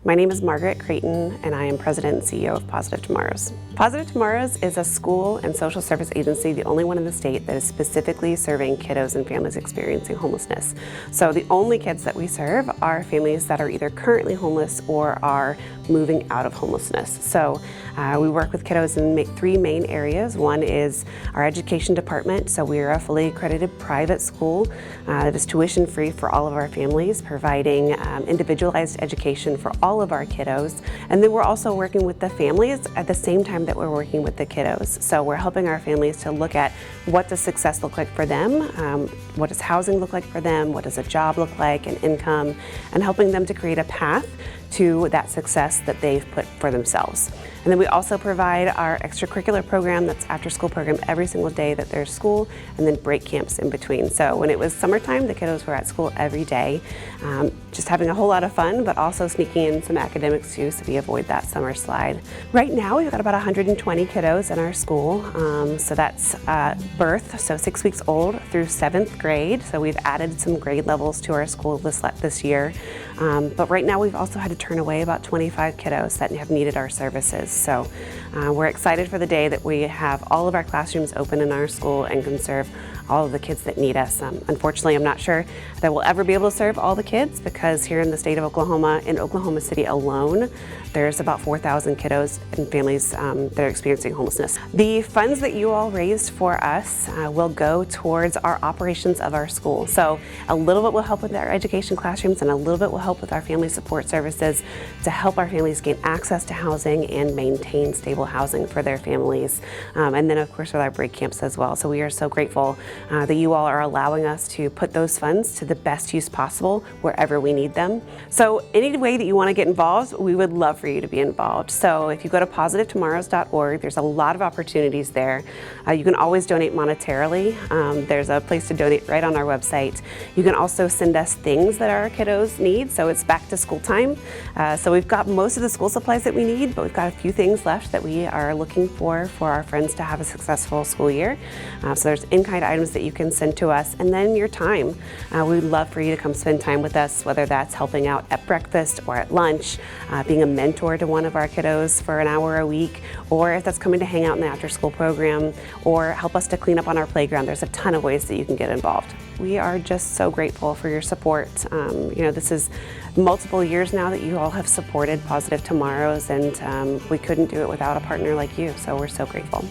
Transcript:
My name is Margaret Creighton, and I am President and CEO of Positive Tomorrows. Positive Tomorrows is a school and social service agency, the only one in the state that is specifically serving kiddos and families experiencing homelessness. So the only kids that we serve are families that are either currently homeless or are moving out of homelessness. So we work with kiddos in three main areas. One is our education department. So we are a fully accredited private school that is tuition free for all of our families, providing individualized education for all of our kiddos. And then we're also working with the families at the same time that we're working with the kiddos. So we're helping our families to look at what does success look like for them, what does housing look like for them, what does a job look like, and income, and helping them to create a path to that success that they've put for themselves. And then we also provide our extracurricular program, that's after school program every single day that there's school, and then break camps in between. So when it was summertime, the kiddos were at school every day, just having a whole lot of fun, but also sneaking in some academics too, so we avoid that summer slide. Right now, we've got about 120 kiddos in our school. So that's birth, so 6 weeks old through 7th grade. So we've added some grade levels to our school this year. But right now, we've also had to turn away about 25 kiddos that have needed our services. So we're excited for the day that we have all of our classrooms open in our school and can serve all of the kids that need us. Unfortunately, I'm not sure that we'll ever be able to serve all the kids, because here in the state of Oklahoma, in Oklahoma City alone, there's about 4,000 kiddos and families that are experiencing homelessness. The funds that you all raised for us will go towards our operations of our school. So a little bit will help with our education classrooms, and a little bit will help with our family support services to help our families gain access to housing and maintain stable housing for their families. And then of course with our break camps as well. So we are so grateful that you all are allowing us to put those funds to the best use possible wherever we need them. So any way that you want to get involved, we would love for you to be involved. So if you go to positivetomorrows.org, there's a lot of opportunities there. You can always donate monetarily. There's a place to donate right on our website. You can also send us things that our kiddos need. So it's back to school time. So we've got most of the school supplies that we need, but we've got a few things left that we are looking for our friends to have a successful school year. So there's in-kind items that you can send to us, and then your time. We'd love for you to come spend time with us, whether that's helping out at breakfast or at lunch, being a mentor to one of our kiddos for an hour a week, or if that's coming to hang out in the after school program, or help us to clean up on our playground. There's a ton of ways that you can get involved. We are just so grateful for your support. This is multiple years now that you all have supported Positive Tomorrows, and we couldn't do it without a partner like you, so we're so grateful.